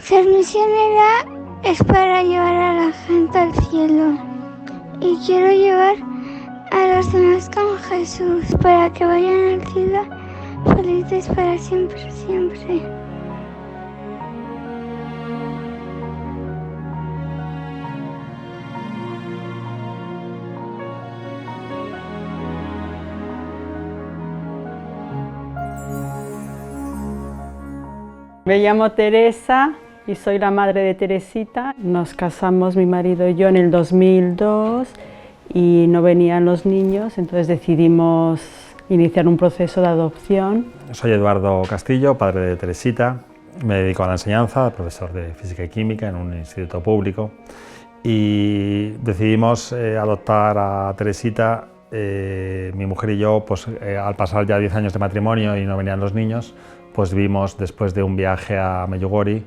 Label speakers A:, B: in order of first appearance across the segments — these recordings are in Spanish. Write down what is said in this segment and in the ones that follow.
A: Ser misionera es para llevar a la gente al cielo y quiero llevar a los demás con Jesús para que vayan al cielo felices para siempre, siempre.
B: Me llamo Teresa y soy la madre de Teresita. Nos casamos mi marido y yo en el 2002 y no venían los niños, entonces decidimos iniciar un proceso de adopción.
C: Soy Eduardo Castillo, padre de Teresita. Me dedico a la enseñanza, profesor de física y química en un instituto público, y decidimos adoptar a Teresita. Mi mujer y yo, pues, al pasar ya 10 años de matrimonio y no venían los niños, pues vimos, después de un viaje a Medjugorje,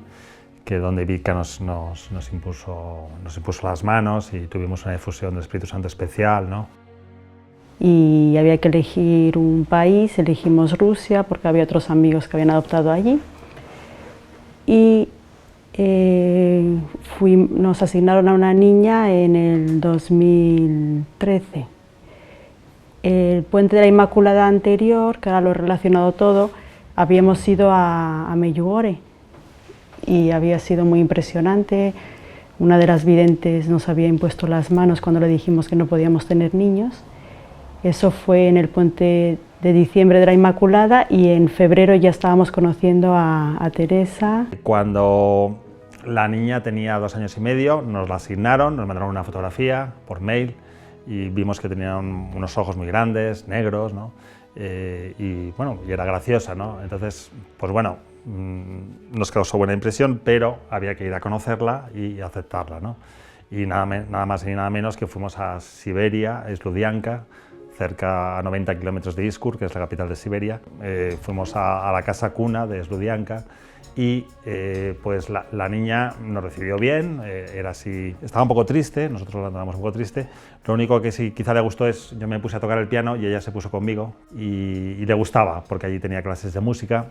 C: que donde Vika nos impuso las manos y tuvimos una efusión del Espíritu Santo especial, ¿no?
B: Y había que elegir un país, elegimos Rusia porque había otros amigos que habían adoptado allí. Y nos asignaron a una niña en el 2013. El Puente de la Inmaculada anterior, que ahora lo he relacionado todo, habíamos ido a Medjugorje y había sido muy impresionante. Una de las videntes nos había impuesto las manos cuando le dijimos que no podíamos tener niños. Eso fue en el puente de diciembre de la Inmaculada y en febrero ya estábamos conociendo a Teresa.
C: Cuando la niña tenía 2 años y medio, nos la asignaron, nos mandaron una fotografía por mail y vimos que tenía unos ojos muy grandes, negros, ¿no? Y bueno, y era graciosa, ¿no? Entonces, pues bueno, nos causó buena impresión, pero había que ir a conocerla y aceptarla, ¿no? Y nada más y nada menos que fuimos a Siberia, a Sludianka, cerca a 90 kilómetros de Iskur, que es la capital de Siberia. Fuimos a la casa cuna de Sludianka y pues la niña nos recibió bien, era así, estaba un poco triste, nosotros la notamos un poco triste. Lo único que sí quizá le gustó es, yo me puse a tocar el piano y ella se puso conmigo y le gustaba, porque allí tenía clases de música.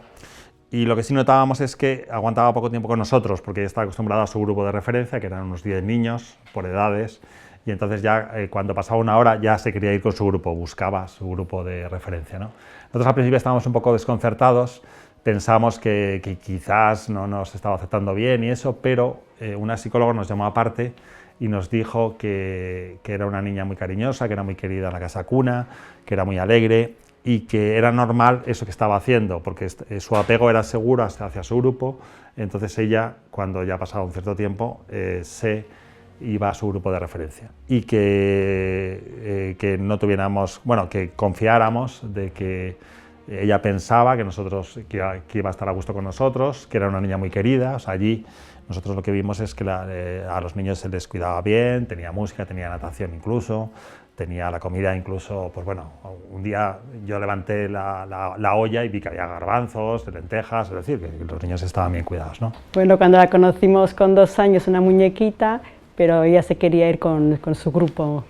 C: Y lo que sí notábamos es que aguantaba poco tiempo con nosotros, porque ella estaba acostumbrada a su grupo de referencia, que eran unos 10 niños por edades, y entonces ya cuando pasaba una hora ya se quería ir con su grupo, buscaba su grupo de referencia, ¿no? Nosotros al principio estábamos un poco desconcertados, pensamos que quizás no nos estaba aceptando bien y eso, pero una psicóloga nos llamó aparte y nos dijo que era una niña muy cariñosa, que era muy querida en la casa cuna, que era muy alegre y que era normal eso que estaba haciendo, porque su apego era seguro hacia su grupo. Entonces ella, cuando ya pasaba un cierto tiempo, se iba a su grupo de referencia y que no tuviéramos, bueno, que confiáramos de que ella pensaba que nosotros, que iba a estar a gusto con nosotros, que era una niña muy querida. O sea, allí nosotros lo que vimos es que a los niños se les cuidaba bien, tenía música, tenía natación incluso, tenía la comida incluso, pues bueno, un día yo levanté la olla y vi que había garbanzos, lentejas, es decir, que los niños estaban bien cuidados, ¿no?
B: Bueno, cuando la conocimos con 2 años, una muñequita, pero ella se quería ir con su grupo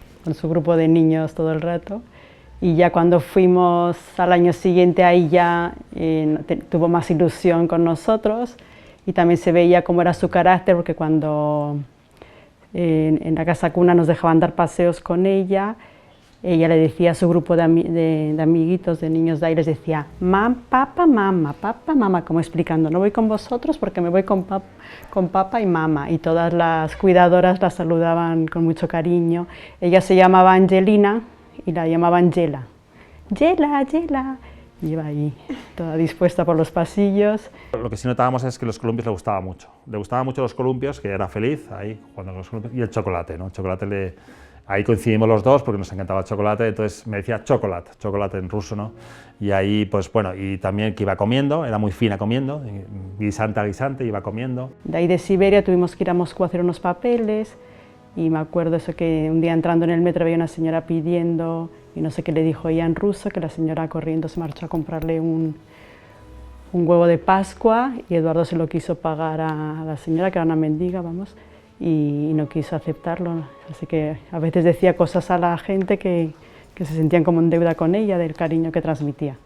B: de niños todo el rato. Y ya cuando fuimos al año siguiente, ahí ya tuvo más ilusión con nosotros y también se veía cómo era su carácter, porque cuando en la casa cuna nos dejaban dar paseos con ella, ella le decía a su grupo de amiguitos, de niños de ahí, les decía papá, mamá, como explicando, no voy con vosotros porque me voy con papá y mamá. Y todas las cuidadoras la saludaban con mucho cariño. Ella se llamaba Angelina y la llamaban Yela. Yela, Yela. Y iba ahí, toda dispuesta por los pasillos.
C: Lo que sí notábamos es que los columpios le gustaban mucho. Le gustaban mucho los columpios, que era feliz ahí jugando con los columpios, y el chocolate, ¿no? El chocolate ahí coincidimos los dos porque nos encantaba el chocolate, entonces me decía chocolate en ruso, ¿no? Y ahí, pues bueno, y también que iba comiendo, era muy fina comiendo, guisante a guisante iba comiendo.
B: De ahí de Siberia tuvimos que ir a Moscú a hacer unos papeles. Y me acuerdo eso que un día entrando en el metro había una señora pidiendo, y no sé qué le dijo ella en ruso, que la señora corriendo se marchó a comprarle un huevo de Pascua y Eduardo se lo quiso pagar a la señora, que era una mendiga, vamos, y no quiso aceptarlo. Así que a veces decía cosas a la gente que se sentían como en deuda con ella, del cariño que transmitía.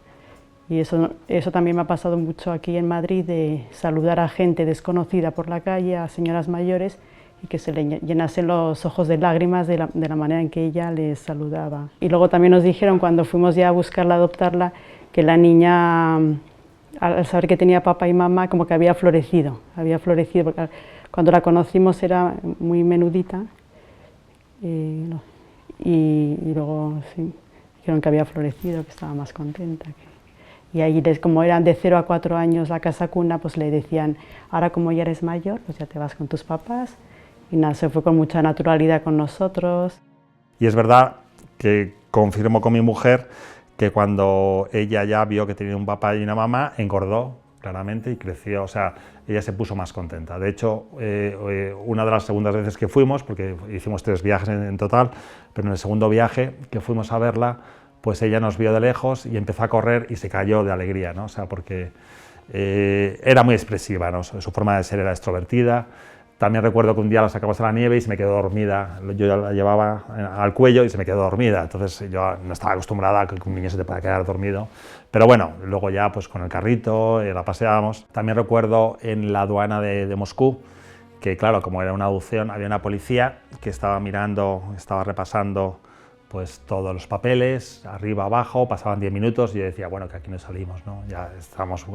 B: Y eso también me ha pasado mucho aquí en Madrid, de saludar a gente desconocida por la calle, a señoras mayores, y que se le llenasen los ojos de lágrimas de la manera en que ella les saludaba. Y luego también nos dijeron, cuando fuimos ya a buscarla, a adoptarla, que la niña, al saber que tenía papá y mamá, como que había florecido, porque cuando la conocimos era muy menudita, y luego sí, dijeron que había florecido, que estaba más contenta. Y ahí, como eran de 0 a 4 años la casa cuna, pues le decían, ahora como ya eres mayor, pues ya te vas con tus papás. Y nada, se fue con mucha naturalidad con nosotros.
C: Y es verdad que confirmo con mi mujer que cuando ella ya vio que tenía un papá y una mamá, engordó claramente y creció, o sea, ella se puso más contenta. De hecho, una de las segundas veces que fuimos, porque hicimos 3 viajes en total, pero en el segundo viaje que fuimos a verla, pues ella nos vio de lejos y empezó a correr y se cayó de alegría, ¿no? O sea, porque era muy expresiva, ¿no? Su forma de ser era extrovertida. También recuerdo que un día la sacamos a la nieve y se me quedó dormida. Yo ya la llevaba al cuello y se me quedó dormida. Entonces yo no estaba acostumbrada a que un niño se te pueda quedar dormido. Pero bueno, luego ya pues con el carrito la paseábamos. También recuerdo en la aduana de Moscú que, claro, como era una adopción, había una policía que estaba mirando, estaba repasando pues todos los papeles, arriba, abajo, pasaban 10 minutos y yo decía, bueno, que aquí no salimos, ¿no? Ya estamos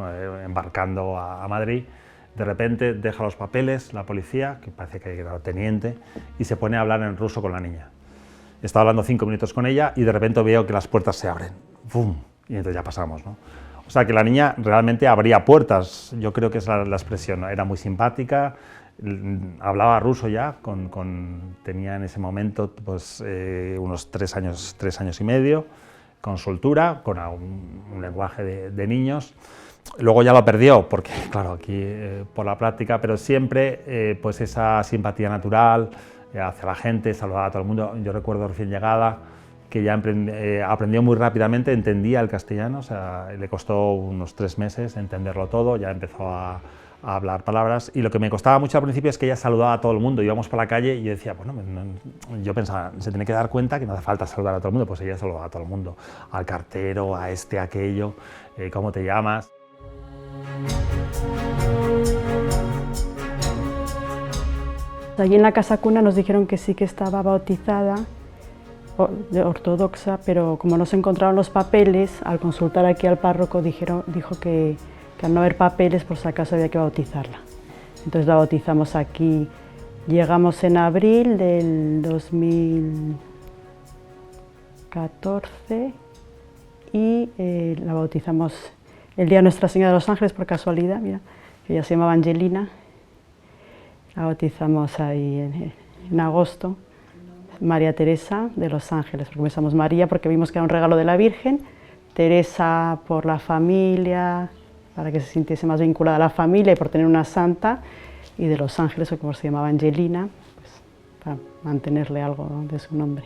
C: embarcando a Madrid. De repente deja los papeles la policía, que parece que era teniente, y se pone a hablar en ruso con la niña. Estaba hablando 5 minutos con ella y de repente veo que las puertas se abren. ¡Bum! Y entonces ya pasamos, ¿no? O sea que la niña realmente abría puertas, yo creo que es la expresión, ¿no? Era muy simpática, hablaba ruso ya, tenía en ese momento pues, unos 3 años y medio, con soltura, con un lenguaje de niños. Luego ya lo perdió, porque claro, aquí por la práctica, pero siempre pues esa simpatía natural hacia la gente, saludaba a todo el mundo. Yo recuerdo recién llegada que ya aprendió muy rápidamente, entendía el castellano, o sea, le costó unos 3 meses entenderlo todo, ya empezó a hablar palabras, y lo que me costaba mucho al principio es que ella saludaba a todo el mundo. Íbamos por la calle y yo decía, bueno, yo pensaba, se tiene que dar cuenta que no hace falta saludar a todo el mundo, pues ella saludaba a todo el mundo, al cartero, a este, a aquello, ¿cómo te llamas?
B: Allí en la casa cuna nos dijeron que sí que estaba bautizada, ortodoxa, pero como no se encontraron los papeles, al consultar aquí al párroco dijo que al no haber papeles, por si acaso había que bautizarla. Entonces la bautizamos aquí. Llegamos en abril del 2014 y la bautizamos el día de Nuestra Señora de los Ángeles, por casualidad, mira, que ella se llamaba Angelina. La bautizamos ahí en agosto, María Teresa de los Ángeles, porque pensamos María porque vimos que era un regalo de la Virgen, Teresa por la familia, para que se sintiese más vinculada a la familia y por tener una santa, y de los Ángeles, o como se llamaba Angelina, pues, para mantenerle algo de su nombre.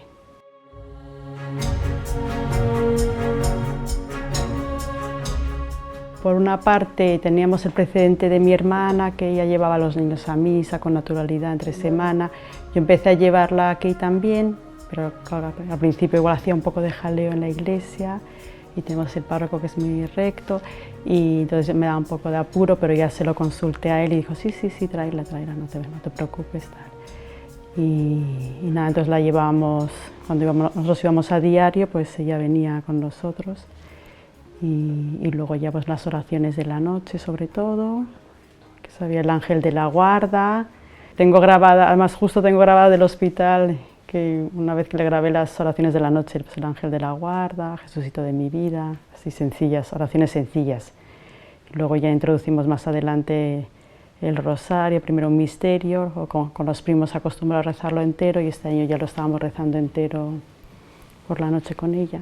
B: Por una parte teníamos el precedente de mi hermana, que ella llevaba a los niños a misa con naturalidad entre semana. Yo empecé a llevarla aquí también, pero claro, al principio igual hacía un poco de jaleo en la iglesia, y tenemos el párroco que es muy recto, y entonces me daba un poco de apuro, pero ya se lo consulté a él y dijo, sí, tráela, no te preocupes. Tal. Y nada, entonces la llevábamos, nosotros íbamos a diario, pues ella venía con nosotros. Y luego ya pues las oraciones de la noche, sobre todo, que sabía el ángel de la guarda. Tengo grabada, además justo tengo grabada del hospital, que una vez que le grabé las oraciones de la noche, pues el ángel de la guarda, Jesucito de mi vida, así sencillas, oraciones sencillas. Y luego ya introducimos más adelante el rosario, primero un misterio, o con los primos acostumbrados a rezarlo entero, y este año ya lo estábamos rezando entero por la noche con ella.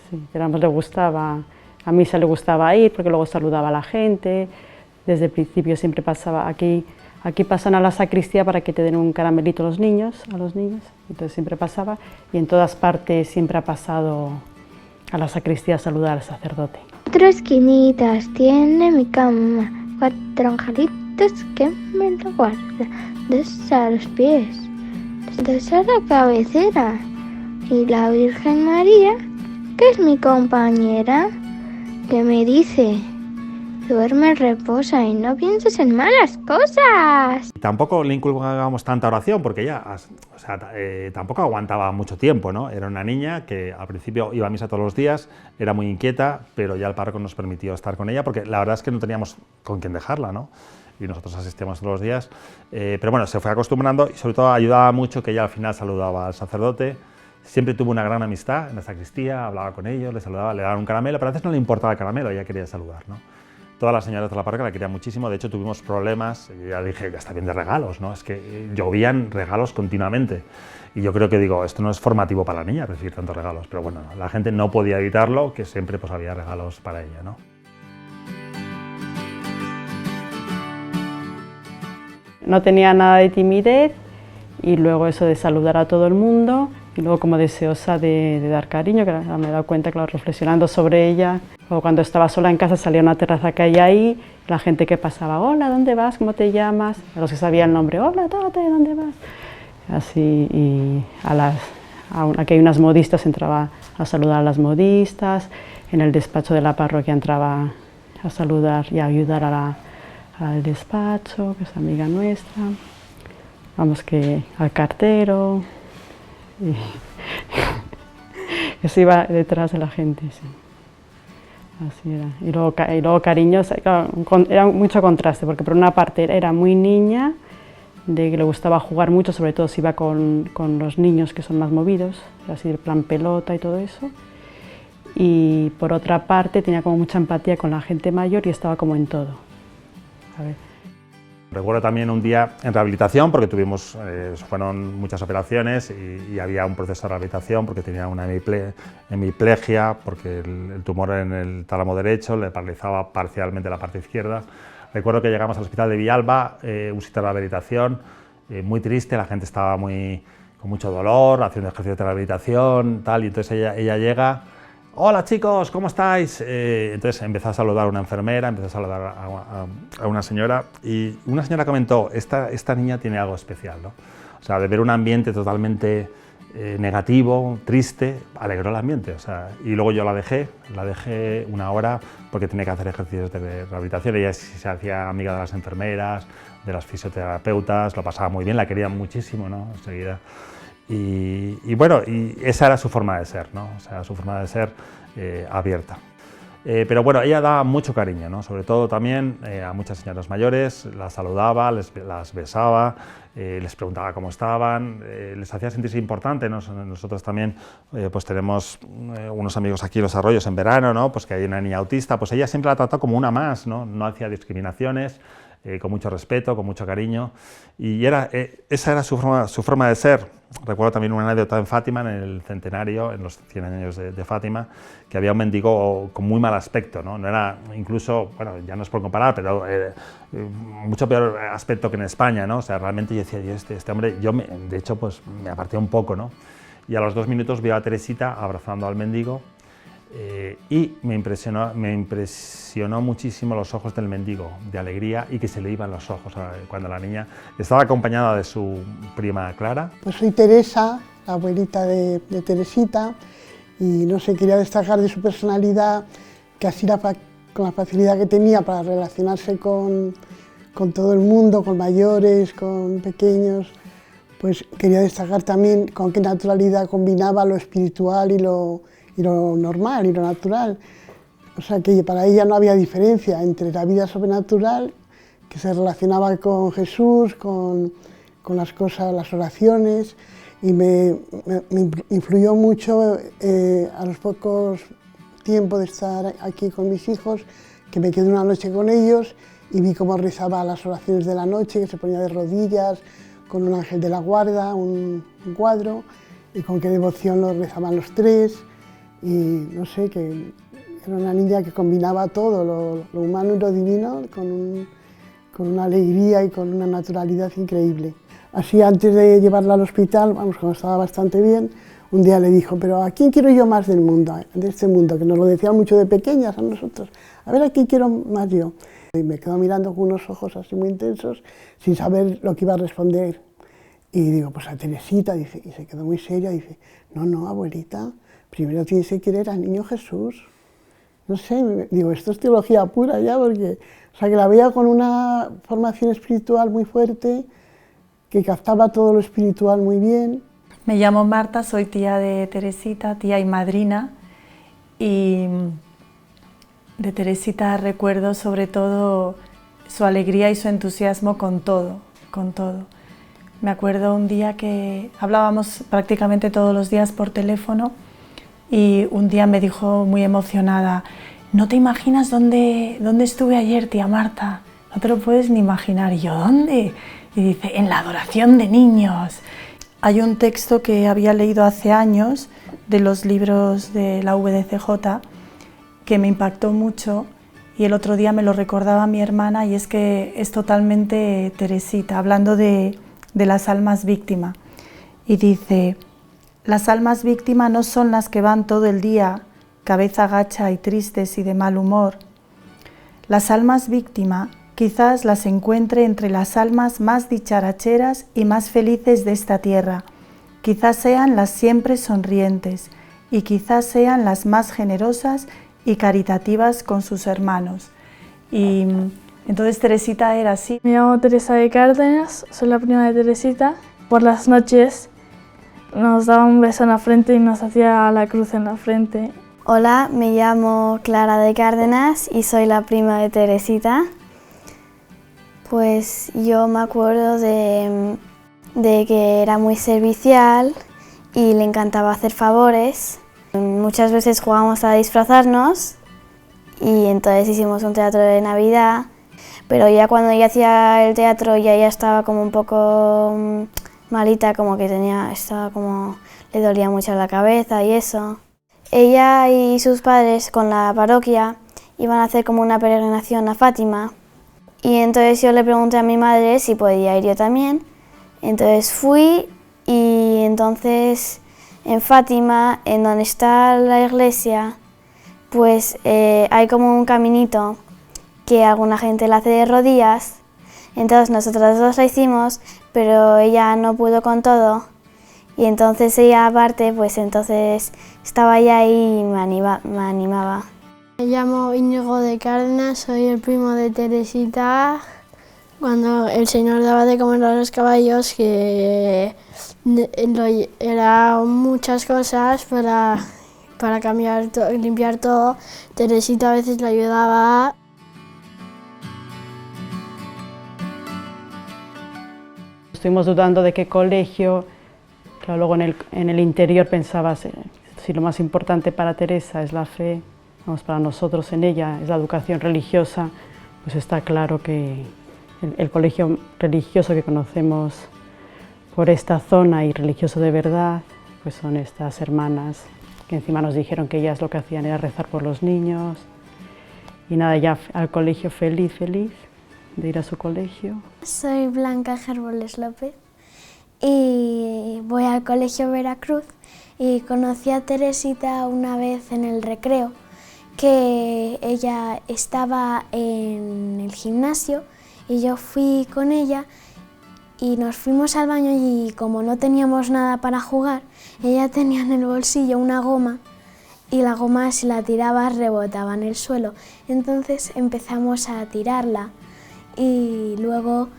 B: Sí, le gustaba, a misa le gustaba ir porque luego saludaba a la gente. Desde el principio siempre pasaba aquí pasan a la sacristía para que te den un caramelito a los niños, entonces siempre pasaba, y en todas partes siempre ha pasado a la sacristía a saludar al sacerdote.
A: 4 esquinitas tiene mi cama, 4 angelitos que me lo guardan, 2 a los pies, 2 a la cabecera, y la Virgen María, que es mi compañera, que me dice: duerme, reposa y no pienses en malas cosas.
C: Tampoco le inculcábamos tanta oración porque ella tampoco aguantaba mucho tiempo, ¿no? Era una niña que al principio iba a misa todos los días, era muy inquieta, pero ya el párroco nos permitió estar con ella porque la verdad es que no teníamos con quién dejarla, ¿no? Y nosotros asistíamos todos los días, pero bueno, se fue acostumbrando y sobre todo ayudaba mucho que ella al final saludaba al sacerdote. Siempre tuvo una gran amistad en la sacristía, hablaba con ellos, le saludaba, le daban un caramelo, pero a veces no le importaba el caramelo, ella quería saludar, ¿no? Todas las señoras de la parroquia la querían muchísimo, de hecho tuvimos problemas, y ya dije, ya está bien de regalos, ¿no? Es que llovían regalos continuamente. Y yo creo que digo, esto no es formativo para la niña recibir tantos regalos, pero bueno, la gente no podía evitarlo, que siempre pues había regalos para ella, ¿no?
B: No tenía nada de timidez y luego eso de saludar a todo el mundo y luego como deseosa de dar cariño, que me he dado cuenta, claro, reflexionando sobre ella. O cuando estaba sola en casa salía a una terraza que hay ahí, la gente que pasaba, hola, ¿dónde vas? ¿Cómo te llamas? A los que sabían el nombre, hola, Tate, ¿dónde vas? Así, y aquí hay unas modistas, entraba a saludar a las modistas, en el despacho de la parroquia entraba a saludar y a ayudar al despacho, que es amiga nuestra, vamos que al cartero, y que se iba detrás de la gente, sí. Así era. Y luego cariños, claro, era mucho contraste, porque por una parte era muy niña, de que le gustaba jugar mucho, sobre todo si iba con los niños que son más movidos, así el plan pelota y todo eso. Y por otra parte tenía como mucha empatía con la gente mayor y estaba como en todo. A ver.
C: Recuerdo también un día en rehabilitación, porque fueron muchas operaciones y había un proceso de rehabilitación porque tenía una hemiplegia, porque el tumor en el tálamo derecho le paralizaba parcialmente la parte izquierda. Recuerdo que llegamos al hospital de Villalba, un sitio de rehabilitación, muy triste, la gente estaba con mucho dolor, haciendo ejercicios de rehabilitación, tal, y entonces ella llega. Hola chicos, ¿cómo estáis? Entonces empezó a saludar a una enfermera, empezó a saludar a una señora y una señora comentó, esta niña tiene algo especial, ¿no? O sea, de ver un ambiente totalmente negativo, triste, alegró el ambiente, o sea, y luego yo la dejé una hora porque tenía que hacer ejercicios de rehabilitación, ella se hacía amiga de las enfermeras, de las fisioterapeutas, lo pasaba muy bien, la querían muchísimo, ¿no? Enseguida. Y bueno, y esa era su forma de ser, ¿no? O sea, su forma de ser abierta. Pero bueno, ella daba mucho cariño, ¿no? Sobre todo también a muchas señoras mayores, las saludaba, las besaba, les preguntaba cómo estaban, les hacía sentirse importantes, ¿no? Nosotros también pues tenemos unos amigos aquí en Los Arroyos en verano, ¿no? Pues que hay una niña autista, pues ella siempre la trató como una más, ¿no? No hacía discriminaciones, con mucho respeto, con mucho cariño, y esa era su forma de ser. Recuerdo también una anécdota en Fátima, en el centenario, en los 100 años de Fátima, que había un mendigo con muy mal aspecto, ¿no? No era, incluso, bueno, ya no es por comparar, pero mucho peor aspecto que en España, ¿no? O sea, realmente yo decía, este hombre, de hecho, pues me aparté un poco, ¿no? Y a los 2 minutos vi a Teresita abrazando al mendigo, y me impresionó muchísimo los ojos del mendigo, de alegría, y que se le iban los ojos cuando la niña estaba acompañada de su prima Clara.
D: Pues soy Teresa, la abuelita de Teresita, y no sé, quería destacar de su personalidad, que así con la facilidad que tenía para relacionarse con todo el mundo, con mayores, con pequeños, pues quería destacar también con qué naturalidad combinaba lo espiritual y lo normal y lo natural. O sea que para ella no había diferencia entre la vida sobrenatural, que se relacionaba con Jesús, con las cosas, las oraciones, y me influyó mucho a los pocos tiempos de estar aquí con mis hijos, que me quedé una noche con ellos y vi cómo rezaba las oraciones de la noche, que se ponía de rodillas, con un ángel de la guarda, un cuadro, y con qué devoción lo rezaban los tres. Y no sé, que era una niña que combinaba todo, lo humano y lo divino, con una alegría y con una naturalidad increíble. Así, antes de llevarla al hospital, vamos, cuando estaba bastante bien, un día le dijo, pero ¿a quién quiero yo más del mundo, de este mundo? Que nos lo decían mucho de pequeñas a nosotros. A ver, ¿a quién quiero más yo? Y me quedó mirando con unos ojos así muy intensos, sin saber lo que iba a responder. Y digo, pues a Teresita, dice, y se quedó muy seria, dice, no, abuelita, primero tienes que querer al niño Jesús. no sé, digo, esto es teología pura ya, porque, o sea, que la veía con una formación espiritual muy fuerte, que captaba todo lo espiritual muy bien.
E: Me llamo Marta, soy tía de Teresita, tía y madrina, y de Teresita recuerdo sobre todo su alegría y su entusiasmo con todo, con todo. Me acuerdo un día que hablábamos prácticamente todos los días por teléfono y un día me dijo muy emocionada: no te imaginas dónde estuve ayer, tía Marta, no te lo puedes ni imaginar. Y yo, ¿dónde? Y dice, en la adoración de niños. Hay un texto que había leído hace años de los libros de la VDCJ que me impactó mucho y el otro día me lo recordaba mi hermana, y es que es totalmente Teresita, hablando de las almas víctimas. Y dice: las almas víctimas no son las que van todo el día cabeza gacha y tristes y de mal humor. Las almas víctimas quizás las encuentre entre las almas más dicharacheras y más felices de esta tierra. Quizás sean las siempre sonrientes y quizás sean las más generosas y caritativas con sus hermanos. Y entonces Teresita era así.
F: Me llamo Teresa de Cárdenas, soy la prima de Teresita. Por las noches nos daba un beso en la frente y nos hacía la cruz en la frente.
G: Hola, me llamo Clara de Cárdenas y soy la prima de Teresita. Pues yo me acuerdo de que era muy servicial y le encantaba hacer favores. Muchas veces jugábamos a disfrazarnos y entonces hicimos un teatro de Navidad, pero ya cuando ella hacía el teatro ya estaba como un poco malita, como que le dolía mucho la cabeza y eso. Ella y sus padres con la parroquia iban a hacer como una peregrinación a Fátima y entonces yo le pregunté a mi madre si podía ir yo también. Entonces fui y entonces en Fátima, en donde está la iglesia, pues hay como un caminito que alguna gente la hace de rodillas. Entonces nosotras dos la hicimos, pero ella no pudo con todo. Y entonces ella aparte, pues entonces estaba allá y me animaba.
H: Me llamo Íñigo de Cárdenas, soy el primo de Teresita. Cuando el Señor daba de comer a los caballos, que era muchas cosas para cambiar, limpiar todo, Teresita a veces le ayudaba.
B: Estuvimos dudando de qué colegio, claro, luego en el interior pensaba si lo más importante para Teresa es la fe, vamos, para nosotros en ella es la educación religiosa, pues está claro que el colegio religioso que conocemos por esta zona y religioso de verdad, pues son estas hermanas que encima nos dijeron que ellas lo que hacían era rezar por los niños y nada, ya al colegio feliz de ir a su colegio.
A: Soy Blanca Gerboles López y voy al colegio Veracruz y conocí a Teresita una vez en el recreo, que ella estaba en el gimnasio y yo fui con ella y nos fuimos al baño y como no teníamos nada para jugar, ella tenía en el bolsillo una goma y la goma, si la tirabas, rebotaba en el suelo. Entonces empezamos a tirarla y luego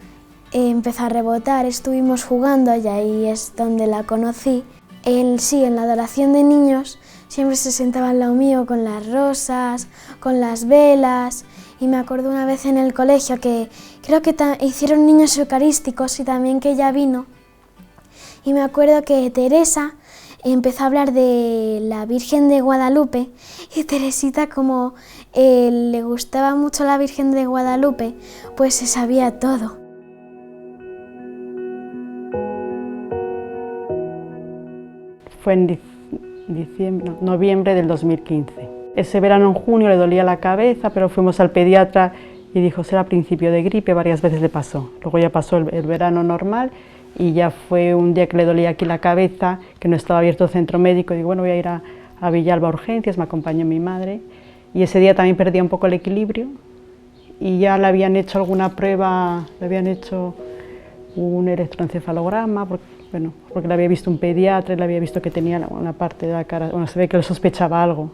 A: empezó a rebotar, estuvimos jugando y ahí es donde la conocí. En la adoración de niños siempre se sentaba al lado mío con las rosas, con las velas. Y me acuerdo una vez en el colegio que creo que hicieron niños eucarísticos y también que ella vino. Y me acuerdo que Teresa empezó a hablar de la Virgen de Guadalupe y Teresita, como le gustaba mucho la Virgen de Guadalupe, pues se sabía todo.
B: Fue en noviembre del 2015. Ese verano en junio le dolía la cabeza, pero fuimos al pediatra y dijo será principio de gripe, varias veces le pasó. Luego ya pasó el verano normal y ya fue un día que le dolía aquí la cabeza, que no estaba abierto el centro médico, y digo, bueno, voy a ir a Villalba a urgencias, me acompañó mi madre, y ese día también perdía un poco el equilibrio y ya le habían hecho alguna prueba, le habían hecho un electroencefalograma, porque le había visto un pediatra y le había visto que tenía una parte de la cara, bueno, se ve que le sospechaba algo.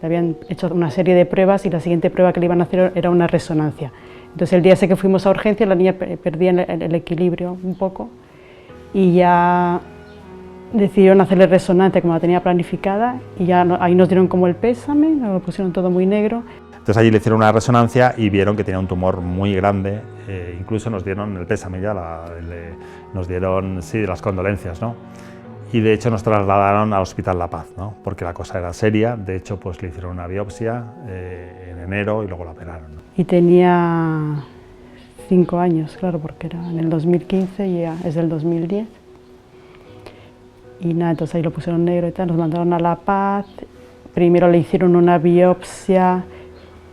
B: Le habían hecho una serie de pruebas y la siguiente prueba que le iban a hacer era una resonancia. Entonces el día ese que fuimos a urgencia la niña perdía el equilibrio un poco y ya decidieron hacerle resonancia como la tenía planificada y ya ahí nos dieron como el pésame, nos lo pusieron todo muy negro.
C: Entonces allí le hicieron una resonancia y vieron que tenía un tumor muy grande, incluso nos dieron el pésame ya, nos dieron sí, las condolencias, ¿no? Y de hecho nos trasladaron al Hospital La Paz, ¿no? Porque la cosa era seria, de hecho pues le hicieron una biopsia en enero y luego la operaron, ¿no?
B: Y tenía 5 años, claro, porque era en el 2015 y ya es del 2010. Y nada, entonces ahí lo pusieron negro y tal, nos mandaron a La Paz, primero le hicieron una biopsia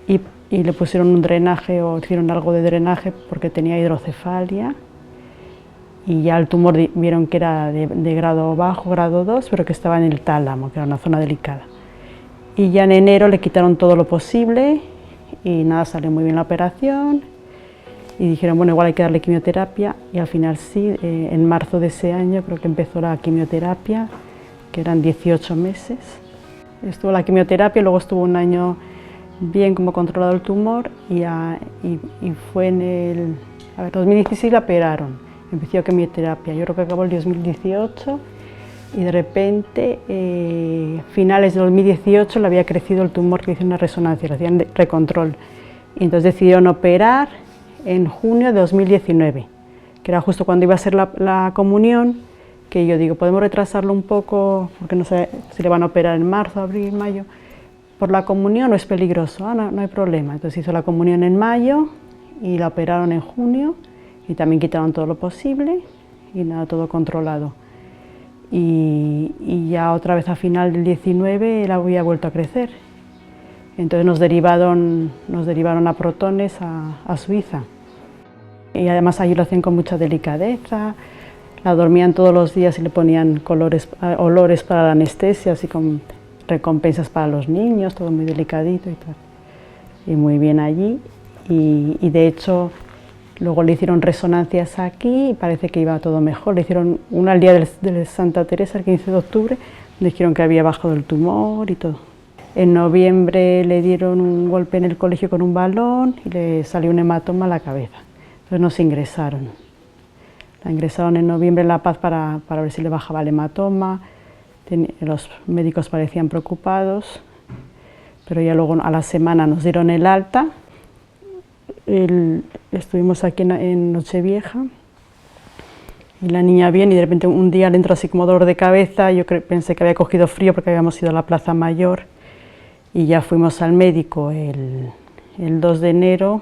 B: y le pusieron un drenaje o hicieron algo de drenaje porque tenía hidrocefalia y ya el tumor vieron que era de grado bajo, grado 2, pero que estaba en el tálamo, que era una zona delicada. Y ya en enero le quitaron todo lo posible y nada, salió muy bien la operación y dijeron, bueno, igual hay que darle quimioterapia y al final sí, en marzo de ese año creo que empezó la quimioterapia, que eran 18 meses. Estuvo la quimioterapia, luego estuvo un año bien como controlado el tumor y fue en el 2016 la operaron, empezó quimioterapia, yo creo que acabó el 2018 y de repente finales de 2018 le había crecido el tumor, que le hicieron una resonancia, le hacían recontrol y entonces decidieron operar en junio de 2019, que era justo cuando iba a ser la comunión, que yo digo, podemos retrasarlo un poco porque no sé si le van a operar en marzo, abril, mayo. Por la comunión no es peligroso, no hay problema. Entonces hizo la comunión en mayo y la operaron en junio y también quitaron todo lo posible y nada, todo controlado. Y ya otra vez a final del 19 él había vuelto a crecer. Entonces nos derivaron a Protones a Suiza. Y además allí lo hacían con mucha delicadeza, la dormían todos los días y le ponían olores para la anestesia, así con recompensas para los niños, todo muy delicadito y tal. Y muy bien allí. Y de hecho, luego le hicieron resonancias aquí y parece que iba todo mejor. Le hicieron una al día de Santa Teresa, el 15 de octubre, le dijeron que había bajado el tumor y todo. En noviembre le dieron un golpe en el colegio con un balón y le salió un hematoma a la cabeza. Entonces nos ingresaron. La ingresaron en noviembre en La Paz para ver si le bajaba el hematoma. Los médicos parecían preocupados, pero ya luego a la semana nos dieron el alta. Estuvimos aquí en Nochevieja y la niña bien y de repente un día le entró así como dolor de cabeza. Yo pensé que había cogido frío porque habíamos ido a la Plaza Mayor y ya fuimos al médico el 2 de enero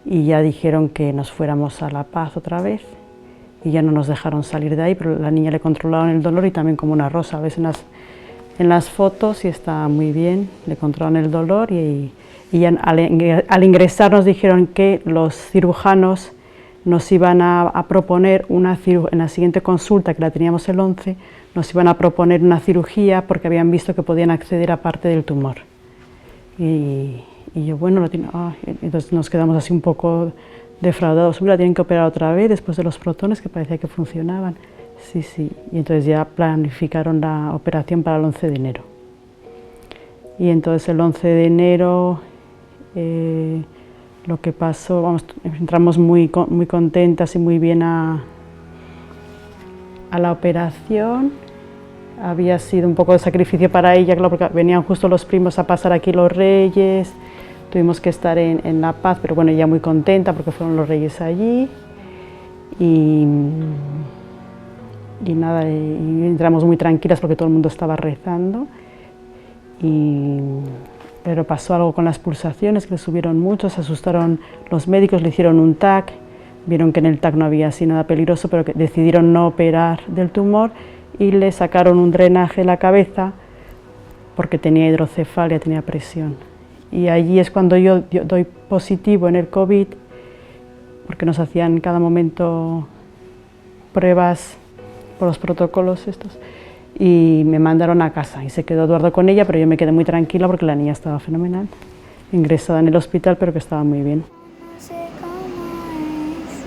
B: y ya dijeron que nos fuéramos a La Paz otra vez. Y ya no nos dejaron salir de ahí, pero la niña le controlaron el dolor y también como una rosa. Ves en las fotos y está muy bien, le controlaron el dolor y ya al ingresar nos dijeron que los cirujanos nos iban a proponer en la siguiente consulta, que la teníamos el 11, nos iban a proponer una cirugía porque habían visto que podían acceder a parte del tumor. Y yo, bueno, entonces nos quedamos así un poco defraudados. La tienen que operar otra vez después de los protones que parecía que funcionaban. Sí, sí. Y entonces ya planificaron la operación para el 11 de enero. Y entonces el 11 de enero lo que pasó, entramos muy contentas y muy bien a la operación. Había sido un poco de sacrificio para ella, claro, porque venían justo los primos a pasar aquí, los reyes. Tuvimos que estar en La Paz, pero bueno, ella muy contenta porque fueron los reyes allí. Y nada, y entramos muy tranquilas porque todo el mundo estaba rezando. Pero pasó algo con las pulsaciones, que le subieron mucho, se asustaron los médicos, le hicieron un TAC, vieron que en el TAC no había así nada peligroso, pero que decidieron no operar del tumor y le sacaron un drenaje de la cabeza porque tenía hidrocefalia, tenía presión. Y allí es cuando yo doy positivo en el COVID, porque nos hacían en cada momento pruebas por los protocolos estos, y me mandaron a casa y se quedó Eduardo con ella, pero yo me quedé muy tranquila porque la niña estaba fenomenal, ingresada en el hospital, pero que estaba muy bien.
A: No sé cómo es,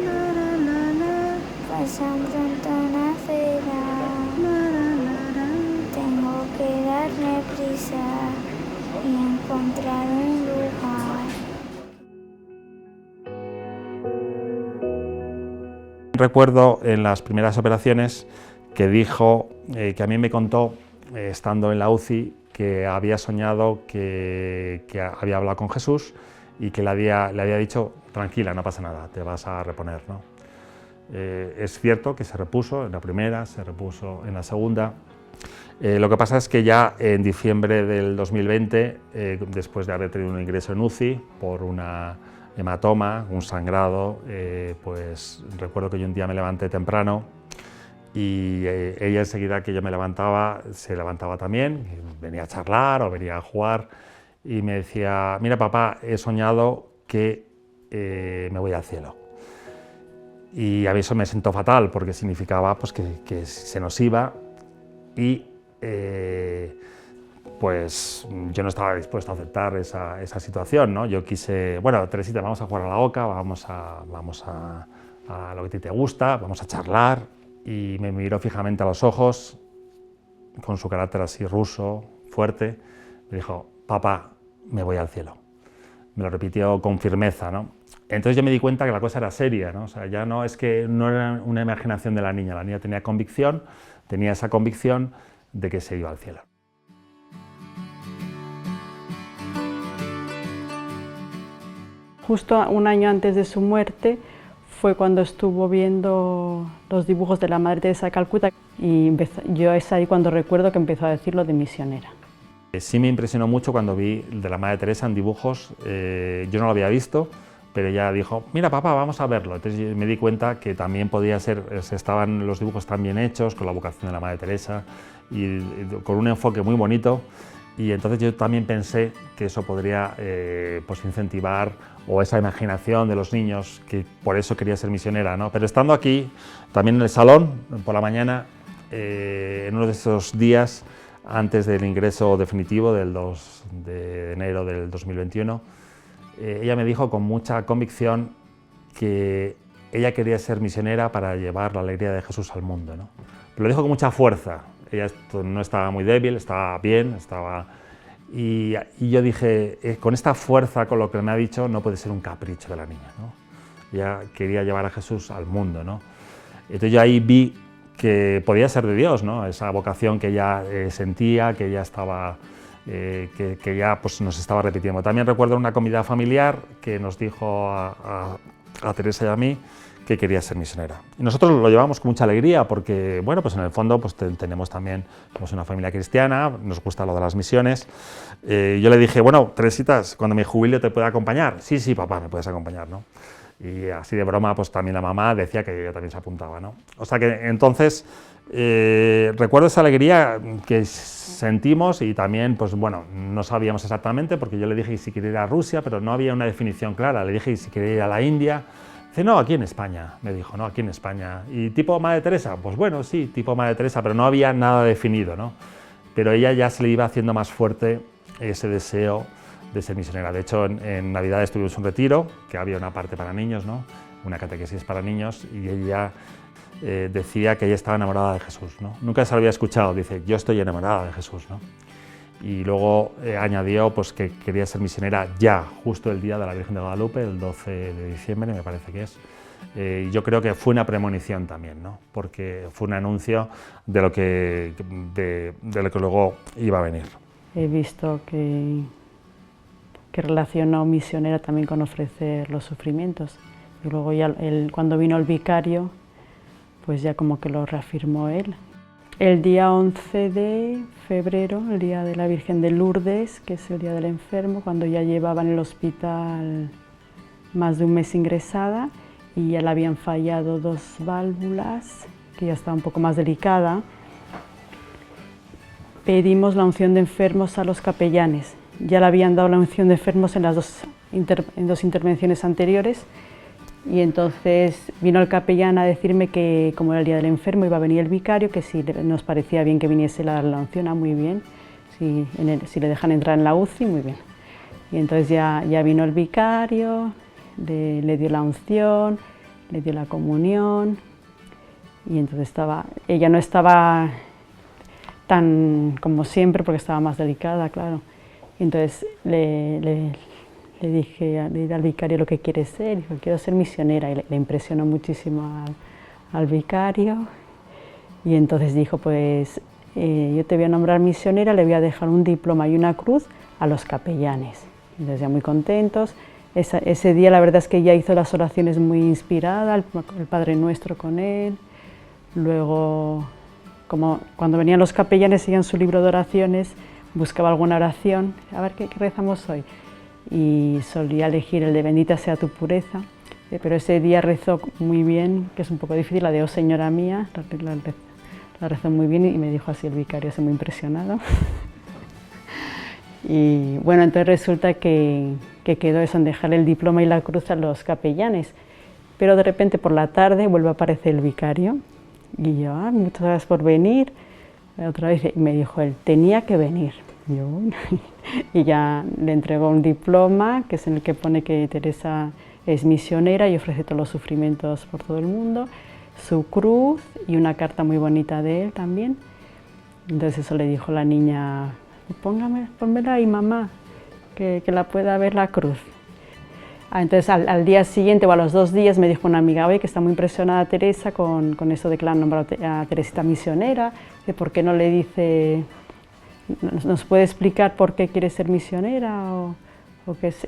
A: pues tan pronto nacerá, tengo que darme prisa encontrar un lugar.
C: Recuerdo en las primeras operaciones que dijo, que a mí me contó, estando en la UCI, que había soñado que había hablado con Jesús y que le había dicho, tranquila, no pasa nada, te vas a reponer, ¿no? Es cierto que se repuso en la primera, se repuso en la segunda. Lo que pasa es que ya en diciembre del 2020, después de haber tenido un ingreso en UCI por una hematoma, un sangrado, pues recuerdo que yo un día me levanté temprano y ella enseguida que yo me levantaba, se levantaba también, venía a charlar o venía a jugar y me decía, mira papá, he soñado que me voy al cielo. Y a mí eso me sentó fatal porque significaba pues, que se nos iba y pues yo no estaba dispuesto a aceptar esa situación, ¿no? Yo quise, bueno, Teresita, vamos a jugar a la oca, vamos a lo que a ti te gusta, vamos a charlar. Y me miró fijamente a los ojos, con su carácter así ruso, fuerte, me dijo, papá, me voy al cielo. Me lo repitió con firmeza, ¿no? Entonces yo me di cuenta que la cosa era seria, ¿no? O sea, ya no es que no era una imaginación de la niña tenía convicción, tenía esa convicción de que se iba al cielo.
B: Justo un año antes de su muerte fue cuando estuvo viendo los dibujos de la Madre Teresa de Calcuta y yo es ahí cuando recuerdo que empezó a decir lo de misionera.
C: Sí me impresionó mucho cuando vi el de la Madre Teresa en dibujos, yo no lo había visto, pero ella dijo, mira papá, vamos a verlo. Entonces me di cuenta que también podía ser, estaban los dibujos tan bien hechos, con la vocación de la Madre Teresa y con un enfoque muy bonito. Y entonces yo también pensé que eso podría pues incentivar o esa imaginación de los niños, que por eso quería ser misionera, ¿no? Pero estando aquí, también en el salón, por la mañana, en uno de esos días antes del ingreso definitivo del 2 de enero del 2021, ella me dijo con mucha convicción que ella quería ser misionera para llevar la alegría de Jesús al mundo, ¿no? Pero lo dijo con mucha fuerza. Ella no estaba muy débil, estaba bien, y yo dije, con esta fuerza, con lo que me ha dicho, no puede ser un capricho de la niña, ¿no? Ella quería llevar a Jesús al mundo, ¿no? Entonces yo ahí vi que podía ser de Dios, ¿no? Esa vocación que ella sentía, que ella estaba, que ya pues, nos estaba repitiendo. También recuerdo una comida familiar que nos dijo a Teresa y a mí que quería ser misionera. Y nosotros lo llevamos con mucha alegría porque, bueno, pues en el fondo pues tenemos también pues una familia cristiana, nos gusta lo de las misiones. Yo le dije, bueno, Teresitas, cuando me jubile te puedo acompañar. Sí, sí, papá, me puedes acompañar, ¿no? Y así de broma, pues también la mamá decía que ella también se apuntaba, ¿no? O sea que entonces recuerdo esa alegría que sentimos y también, pues bueno, no sabíamos exactamente porque yo le dije si quería ir a Rusia, pero no había una definición clara. Le dije si quería ir a la India. Dice, no, aquí en España, me dijo, no, aquí en España. ¿Y tipo Madre Teresa? Pues bueno, sí, tipo Madre Teresa, pero no había nada definido, ¿no? Pero ella ya se le iba haciendo más fuerte ese deseo de ser misionera. De hecho, en Navidad tuvimos un retiro, que había una parte para niños, ¿no? Una catequesis para niños, y ella decía que ella estaba enamorada de Jesús, ¿no? Nunca se lo había escuchado, dice, yo estoy enamorada de Jesús, ¿no? Y luego añadió pues, que quería ser misionera ya, justo el día de la Virgen de Guadalupe, el 12 de diciembre, me parece que es. Yo creo que fue una premonición también, ¿no? Porque fue un anuncio de lo que luego iba a venir.
B: He visto que relacionó misionera también con ofrecer los sufrimientos. Y luego ya cuando vino el vicario, pues ya como que lo reafirmó él. El día 11 de febrero, el día de la Virgen de Lourdes, que es el día del enfermo, cuando ya llevaba en el hospital más de un mes ingresada y ya le habían fallado 2 válvulas, que ya estaba un poco más delicada, pedimos la unción de enfermos a los capellanes. Ya le habían dado la unción de enfermos en las dos intervenciones anteriores. Y entonces vino el capellán a decirme que como era el día del enfermo iba a venir el vicario, que si nos parecía bien que viniese la unción, muy bien, si le dejan entrar en la UCI, muy bien. Y entonces ya vino el vicario, le dio la unción, le dio la comunión y entonces ella no estaba tan como siempre porque estaba más delicada, claro. Entonces le dije al vicario lo que quiere ser, dijo, quiero ser misionera, y le impresionó muchísimo al vicario, y entonces dijo, pues yo te voy a nombrar misionera, le voy a dejar un diploma y una cruz a los capellanes. Entonces ya muy contentos. Ese día la verdad es que ya hizo las oraciones muy inspirada, el Padre Nuestro con él. Luego, como cuando venían los capellanes, seguían su libro de oraciones, buscaba alguna oración, a ver qué rezamos hoy. Y solía elegir el de Bendita sea tu pureza, pero ese día rezó muy bien, que es un poco difícil, la de Oh Señora mía, la rezó muy bien y me dijo así el vicario, así muy impresionado. Y bueno, entonces resulta que quedó eso en dejar el diploma y la cruz a los capellanes, pero de repente por la tarde vuelve a aparecer el vicario y yo, muchas gracias por venir, otra vez, y me dijo él, tenía que venir. Yo, y ya le entregó un diploma, que es en el que pone que Teresa es misionera y ofrece todos los sufrimientos por todo el mundo, su cruz y una carta muy bonita de él también. Entonces eso le dijo la niña, pónmela ahí, mamá, que la pueda ver la cruz. Entonces al día siguiente o a los 2 días me dijo una amiga, oye, que está muy impresionada Teresa con eso de que la han nombrado a Teresita misionera, que por qué no le dice, ¿nos puede explicar por qué quiere ser misionera o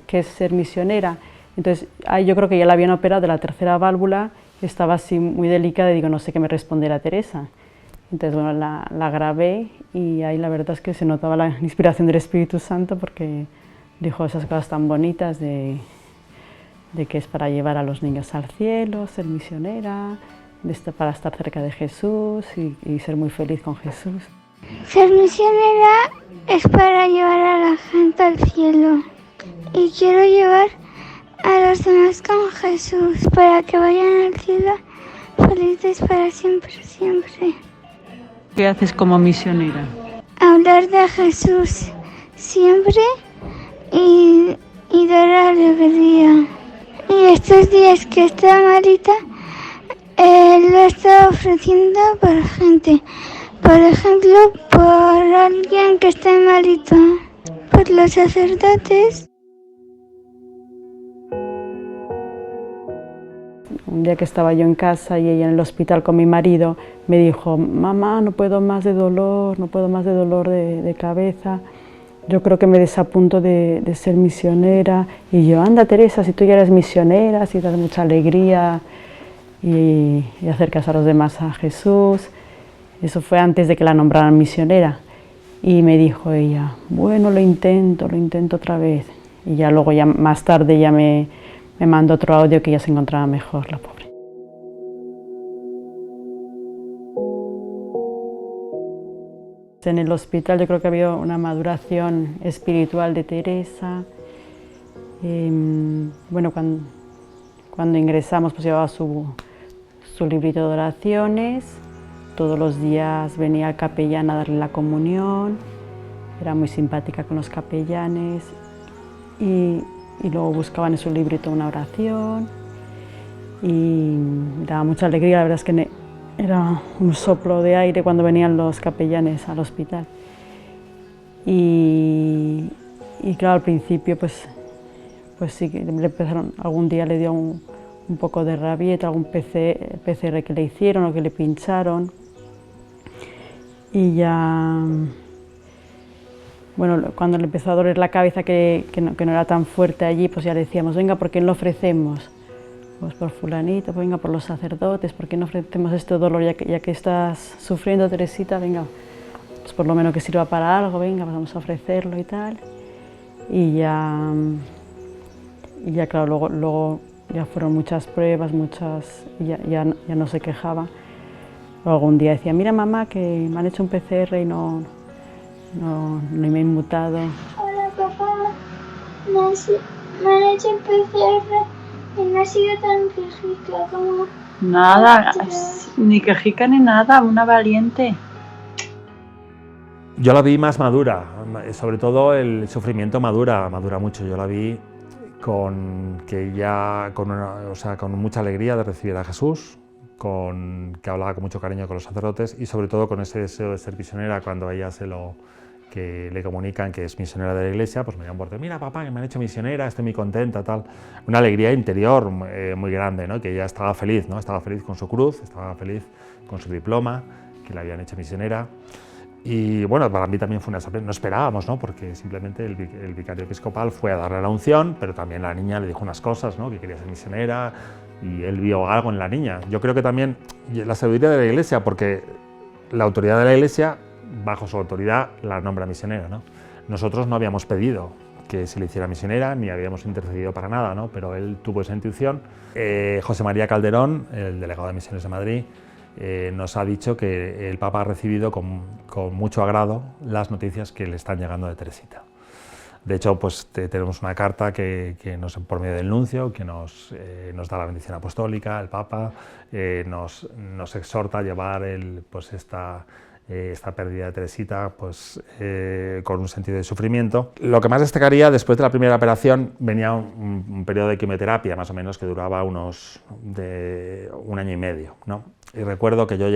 B: qué es ser misionera? Entonces yo creo que ya la habían operado de la tercera válvula, estaba así muy delicada y digo, no sé qué me responderá Teresa. Entonces bueno, la grabé y ahí la verdad es que se notaba la inspiración del Espíritu Santo porque dijo esas cosas tan bonitas de que es para llevar a los niños al cielo, ser misionera, para estar cerca de Jesús y ser muy feliz con Jesús.
A: Ser misionera es para llevar a la gente al cielo y quiero llevar a los demás con Jesús para que vayan al cielo felices para siempre, siempre.
B: ¿Qué haces como misionera?
A: Hablar de Jesús siempre y dar alegría. Y estos días que está malita, lo he estado ofreciendo por gente. Por ejemplo, por alguien que está malito, por los sacerdotes.
B: Un día que estaba yo en casa y ella en el hospital con mi marido, me dijo, mamá, no puedo más de dolor, de cabeza. Yo creo que me desapunto de ser misionera. Y yo, anda Teresa, si tú ya eres misionera, si das mucha alegría y acercas a los demás a Jesús. Eso fue antes de que la nombraran misionera. Y me dijo ella, bueno, lo intento otra vez. Y ya luego, ya más tarde, ya me mandó otro audio que ya se encontraba mejor, la pobre. En el hospital yo creo que había una maduración espiritual de Teresa. Bueno, cuando ingresamos pues llevaba su librito de oraciones. Todos los días venía el capellán a darle la comunión. Era muy simpática con los capellanes. Y luego buscaban en su librito una oración. Y daba mucha alegría, la verdad es que era un soplo de aire cuando venían los capellanes al hospital. Y claro, al principio pues sí que le empezaron, algún día le dio un poco de rabieta, algún PCR que le hicieron o que le pincharon. Y ya, bueno, cuando le empezó a doler la cabeza, que no era tan fuerte allí, pues ya le decíamos, venga, ¿por qué no lo ofrecemos? Pues por fulanito, pues venga, por los sacerdotes, ¿por qué no ofrecemos este dolor ya que estás sufriendo, Teresita? Venga, pues por lo menos que sirva para algo, venga, pues vamos a ofrecerlo y tal. Y ya claro, luego ya fueron muchas pruebas, y ya no se quejaba. Luego algún día decía, mira mamá, que me han hecho un PCR y no me he inmutado.
A: Hola papá, me han hecho un PCR y no ha sido tan quejica como...
I: Nada, ni quejica ni nada, una valiente.
C: Yo la vi más madura, sobre todo el sufrimiento madura mucho. Yo la vi con mucha alegría de recibir a Jesús, que hablaba con mucho cariño con los sacerdotes y sobre todo con ese deseo de ser misionera cuando ella se lo que le comunican que es misionera de la iglesia, pues me llaman por teléfono, mira papá, que me han hecho misionera, estoy muy contenta, tal. Una alegría interior muy grande, ¿no? Que ella estaba feliz, ¿no? Estaba feliz con su cruz, estaba feliz con su diploma, que la habían hecho misionera. Y bueno, para mí también fue una sorpresa, no esperábamos, ¿no? Porque simplemente el vicario episcopal fue a darle la unción, pero también la niña le dijo unas cosas, ¿no? Que quería ser misionera, y él vio algo en la niña. Yo creo que también la sabiduría de la iglesia, porque la autoridad de la iglesia, bajo su autoridad, la nombra misionera, ¿no? Nosotros no habíamos pedido que se le hiciera misionera, ni habíamos intercedido para nada, ¿no? Pero él tuvo esa intuición. José María Calderón, el delegado de Misiones de Madrid, nos ha dicho que el Papa ha recibido con mucho agrado las noticias que le están llegando de Teresita. De hecho, pues tenemos una carta que por medio del nuncio, que nos da la bendición apostólica, el Papa, nos exhorta a llevar esta pérdida de Teresita pues, con un sentido de sufrimiento. Lo que más destacaría, después de la primera operación, venía un periodo de quimioterapia, más o menos, que duraba un año y medio, ¿no? Y recuerdo que yo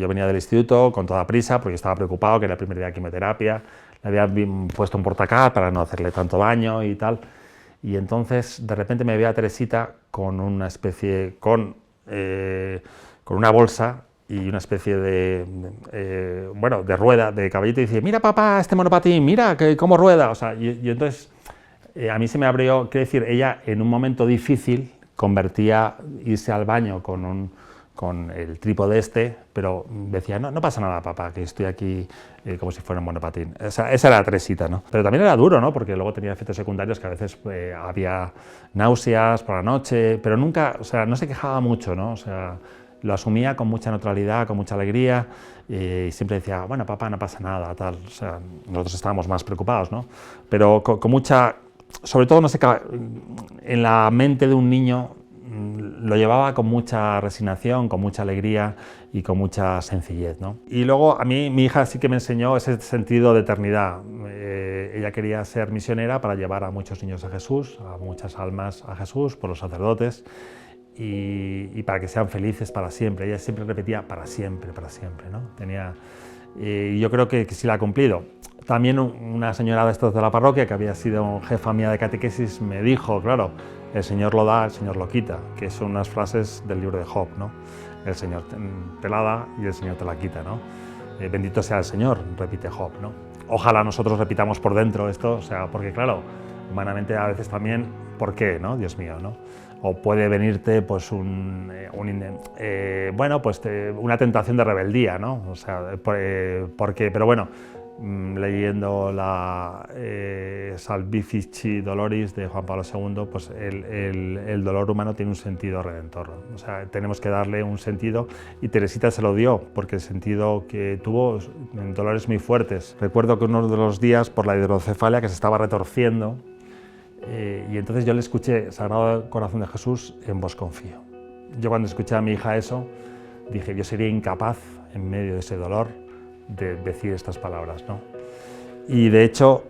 C: venía del instituto con toda prisa, porque estaba preocupado, que era el primer día de quimioterapia, le había puesto un portacat para no hacerle tanto daño y tal, y entonces de repente me veía a Teresita con una especie, con una bolsa y una especie de rueda, de caballito, y dice, mira papá, este monopatín, mira cómo rueda, o sea, y entonces a mí se me abrió, quiero decir, ella en un momento difícil convertía irse al baño con el trípode pero decía, no pasa nada papá, que estoy aquí como si fuera un monopatín. Esa era la Teresita, ¿no? Pero también era duro, ¿no? Porque luego tenía efectos secundarios que a veces había náuseas por la noche, pero nunca, o sea, no se quejaba mucho, ¿no? O sea, lo asumía con mucha neutralidad, con mucha alegría, y siempre decía, bueno papá, no pasa nada, tal. O sea, nosotros estábamos más preocupados, ¿no? Pero con mucha, sobre todo, no sé, en la mente de un niño, lo llevaba con mucha resignación, con mucha alegría y con mucha sencillez, ¿no? Y luego a mí mi hija sí que me enseñó ese sentido de eternidad. Ella quería ser misionera para llevar a muchos niños a Jesús, a muchas almas a Jesús por los sacerdotes y para que sean felices para siempre. Ella siempre repetía para siempre, ¿no? Y yo creo que sí la ha cumplido. También una señora de estos de la parroquia, que había sido jefa mía de catequesis, me dijo, claro, el Señor lo da, el Señor lo quita, que son unas frases del libro de Job, ¿no? El Señor te la da y el Señor te la quita, ¿no? Bendito sea el Señor, repite Job, ¿no? Ojalá nosotros repitamos por dentro esto, o sea, porque claro, humanamente a veces también, ¿por qué, no? Dios mío, ¿no? O puede venirte pues una tentación de rebeldía, ¿no? O sea, porque, pero bueno, leyendo la Salvifici Doloris de Juan Pablo II, pues el dolor humano tiene un sentido redentor, ¿no? O sea, tenemos que darle un sentido, y Teresita se lo dio, porque el sentido que tuvo en dolores muy fuertes. Recuerdo que uno de los días, por la hidrocefalia, que se estaba retorciendo, y entonces yo le escuché, Sagrado Corazón de Jesús, en vos confío. Yo cuando escuché a mi hija eso, dije, yo sería incapaz, en medio de ese dolor, de decir estas palabras, ¿no? Y de hecho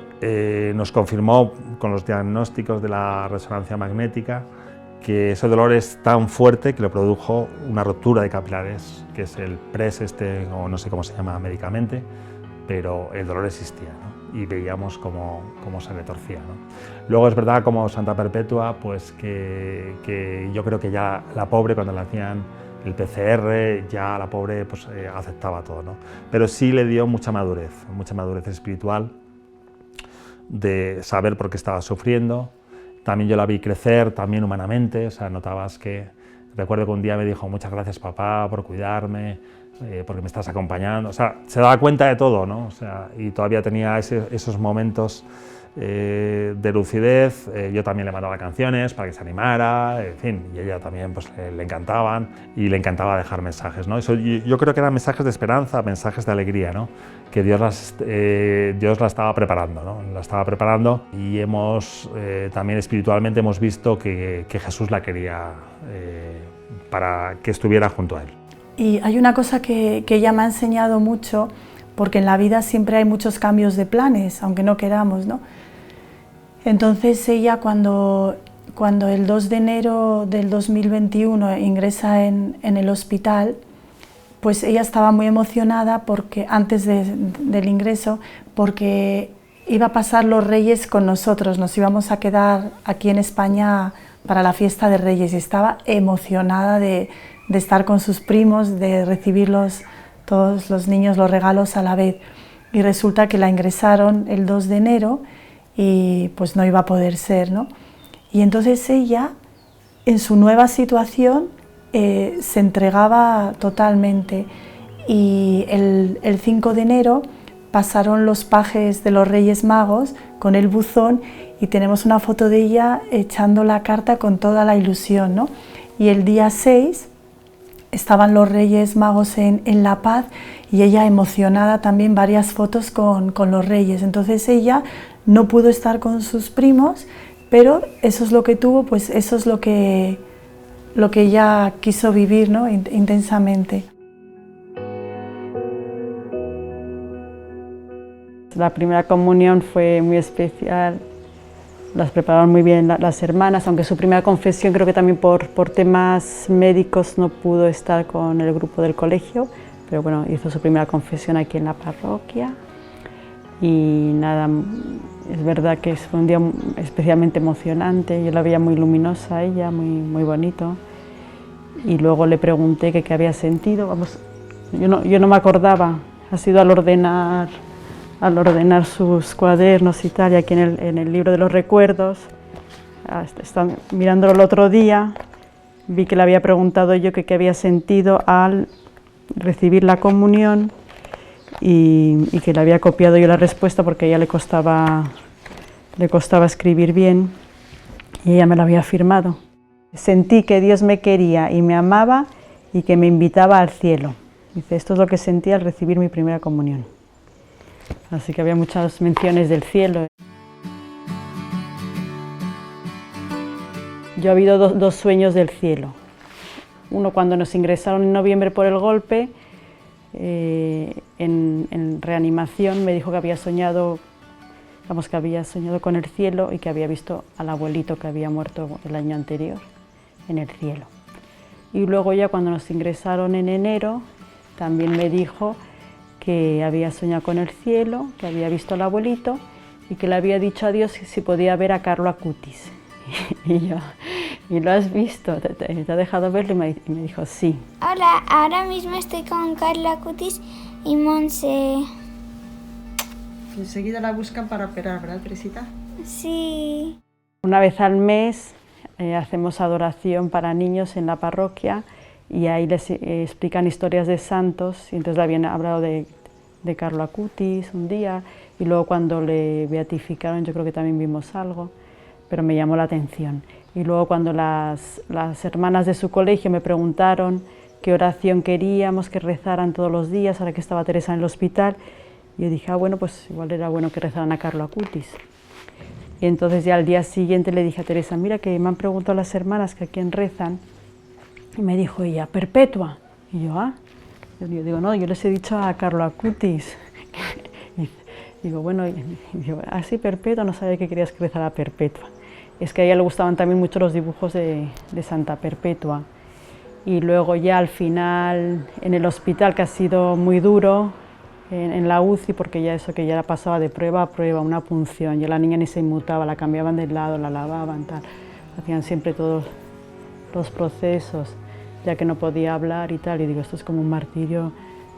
C: nos confirmó con los diagnósticos de la resonancia magnética que ese dolor es tan fuerte que le produjo una ruptura de capilares, que es el PRES o no sé cómo se llama médicamente, pero el dolor existía, ¿no? Y veíamos cómo se retorcía, ¿no? Luego es verdad, como Santa Perpetua, pues que yo creo que ya la pobre, cuando le hacían el PCR, ya la pobre pues, aceptaba todo, ¿no? Pero sí le dio mucha madurez espiritual, de saber por qué estaba sufriendo. También yo la vi crecer, también humanamente, o sea, notabas que... Recuerdo que un día me dijo, muchas gracias papá por cuidarme, porque me estás acompañando, o sea, se daba cuenta de todo, ¿no? O sea, y todavía tenía esos momentos de lucidez. Yo también le mandaba canciones para que se animara, en fin, y ella también pues, le encantaban, y le encantaba dejar mensajes, ¿no? Eso, yo creo que eran mensajes de esperanza, mensajes de alegría, ¿no? Que Dios la estaba preparando, ¿no? La estaba preparando, y también espiritualmente hemos visto que Jesús la quería para que estuviera junto a él.
E: Y hay una cosa que ella me ha enseñado mucho, porque en la vida siempre hay muchos cambios de planes, aunque no queramos, ¿no? Entonces ella cuando el 2 de enero del 2021 ingresa en el hospital, pues ella estaba muy emocionada porque antes del ingreso, porque iba a pasar los Reyes con nosotros, nos íbamos a quedar aquí en España para la fiesta de Reyes y estaba emocionada de estar con sus primos, de recibir todos los niños los regalos a la vez. Y resulta que la ingresaron el 2 de enero y pues no iba a poder ser, ¿no? Y entonces ella, en su nueva situación, se entregaba totalmente y el 5 de enero pasaron los pajes de los Reyes Magos con el buzón y tenemos una foto de ella echando la carta con toda la ilusión, ¿no? Y el día 6 estaban los Reyes Magos en La Paz y ella emocionada también, varias fotos con los Reyes. Entonces ella no pudo estar con sus primos, pero eso es lo que tuvo, pues eso es lo que ella quiso vivir, ¿no? Intensamente.
B: La primera comunión fue muy especial, las prepararon muy bien las hermanas, aunque su primera confesión creo que también por temas médicos no pudo estar con el grupo del colegio, pero bueno, hizo su primera confesión aquí en la parroquia y nada, es verdad que fue un día especialmente emocionante, yo la veía muy luminosa ella, muy bonito. Y luego le pregunté qué había sentido, vamos, yo no me acordaba, ha sido al ordenar sus cuadernos y tal, y aquí en el libro de los recuerdos, mirándolo el otro día, vi que le había preguntado yo qué había sentido al recibir la comunión y que le había copiado yo la respuesta porque a ella le costaba escribir bien y ella me la había firmado. Sentí que Dios me quería y me amaba y que me invitaba al cielo. Dice, esto es lo que sentí al recibir mi primera comunión. Así que había muchas menciones del cielo. Yo he habido dos sueños del cielo. Uno cuando nos ingresaron en noviembre por el golpe, en reanimación me dijo que había soñado con el cielo y que había visto al abuelito que había muerto el año anterior en el cielo. Y luego ya cuando nos ingresaron en enero, también me dijo que había soñado con el cielo, que había visto al abuelito y que le había dicho a Dios si podía ver a Carlo Acutis. Y yo, ¿y lo has visto? ¿Te ha dejado verlo? Y me dijo, sí.
A: Hola, ahora mismo estoy con Carlo Acutis y Monse.
J: Enseguida la buscan para operar, ¿verdad, Teresita?
A: Sí.
B: Una vez al mes hacemos adoración para niños en la parroquia y ahí les explican historias de santos, y entonces le habían hablado de Carlo Acutis un día, y luego cuando le beatificaron yo creo que también vimos algo, pero me llamó la atención. Y luego cuando las hermanas de su colegio me preguntaron qué oración queríamos que rezaran todos los días, ahora que estaba Teresa en el hospital, yo dije, bueno, pues igual era bueno que rezaran a Carlo Acutis. Y entonces ya al día siguiente le dije a Teresa, mira que me han preguntado las hermanas que a quién rezan, y me dijo ella, Perpetua. Y yo, yo digo, no, yo les he dicho a Carlo Acutis. Y digo, bueno, así Perpetua, no sabía que querías que rezara a Perpetua. Es que a ella le gustaban también mucho los dibujos de Santa Perpetua. Y luego ya al final, en el hospital, que ha sido muy duro, en la UCI, porque ya eso que ya la pasaba de prueba a prueba, una punción, ya la niña ni se inmutaba, la cambiaban de lado, la lavaban, tal. Hacían siempre todos los procesos, ya que no podía hablar y tal, y digo, esto es como un martirio,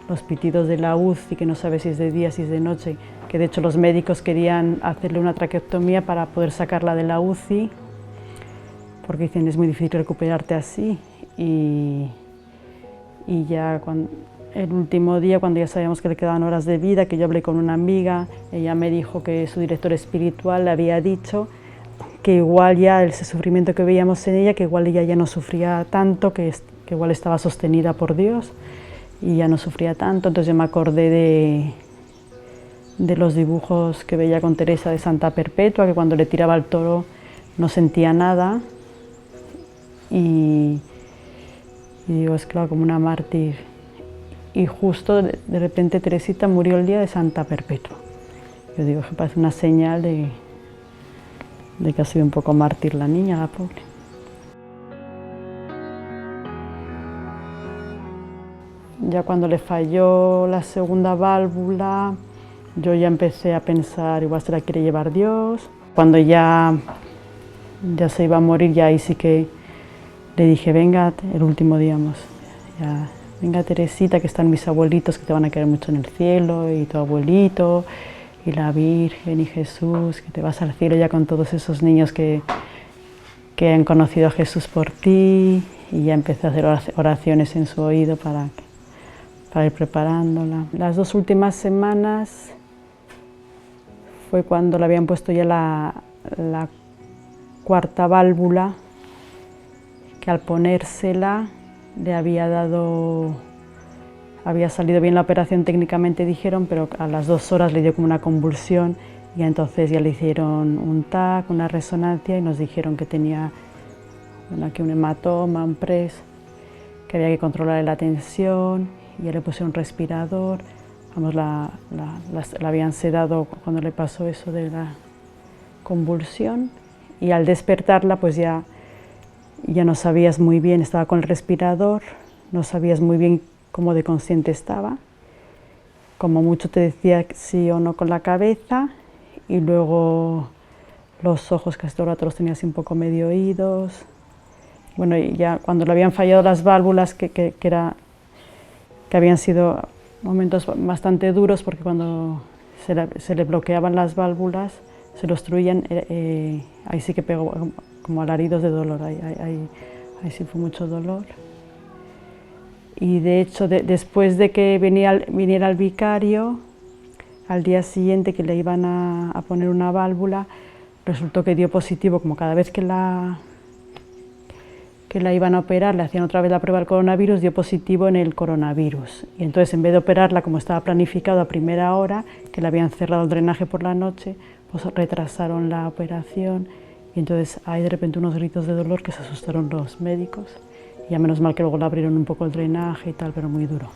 B: los pitidos de la UCI, que no sabe si es de día, si es de noche, que de hecho los médicos querían hacerle una traqueotomía para poder sacarla de la UCI, porque dicen, es muy difícil recuperarte así, y ya el último día, cuando ya sabíamos que le quedaban horas de vida, que yo hablé con una amiga, ella me dijo que su director espiritual le había dicho que igual ya ese sufrimiento que veíamos en ella, que igual ella ya no sufría tanto, que igual estaba sostenida por Dios y ya no sufría tanto. Entonces yo me acordé de los dibujos que veía con Teresa de Santa Perpetua, que cuando le tiraba al toro no sentía nada, y digo, es claro, como una mártir. Y justo de repente Teresita murió el día de Santa Perpetua. Yo digo, que parece una señal de que ha sido un poco mártir la niña, la pobre. ya cuando le falló la segunda válvula, yo ya empecé a pensar, igual se la quiere llevar Dios. Cuando ya se iba a morir, ya ahí sí que le dije, venga, el último día, ya, venga Teresita, que están mis abuelitos que te van a querer mucho en el cielo, y tu abuelito, y la Virgen, y Jesús, que te vas al cielo ya con todos esos niños que han conocido a Jesús por ti, y ya empecé a hacer oraciones en su oído para ir preparándola. Las 2 últimas semanas fue cuando le habían puesto ya la 4ª válvula, que al ponérsela le había salido bien la operación técnicamente, dijeron, pero a las 2 horas le dio como una convulsión, y entonces ya le hicieron un TAC, una resonancia, y nos dijeron que tenía aquí un hematoma, un PRES, que había que controlar la tensión, y ya le pusieron un respirador. Vamos, la habían sedado cuando le pasó eso de la convulsión, y al despertarla pues ya no sabías muy bien, estaba con el respirador, no sabías muy bien cómo de consciente estaba, como mucho te decía sí o no con la cabeza, y luego los ojos casi todo el rato los tenía así un poco medio oídos. Bueno, y ya cuando le habían fallado las válvulas, que habían sido momentos bastante duros, porque cuando se le bloqueaban las válvulas, se lo obstruían, ahí sí que pegó como alaridos de dolor, ahí sí fue mucho dolor. Y de hecho, después de que viniera el vicario, al día siguiente que le iban a poner una válvula, resultó que dio positivo, como cada vez que la iban a operar, le hacían otra vez la prueba del coronavirus, dio positivo en el coronavirus. Y entonces, en vez de operarla como estaba planificado a primera hora, que le habían cerrado el drenaje por la noche, pues retrasaron la operación, y entonces hay de repente unos gritos de dolor que se asustaron los médicos. Y ya menos mal que luego le abrieron un poco el drenaje y tal, pero muy duro.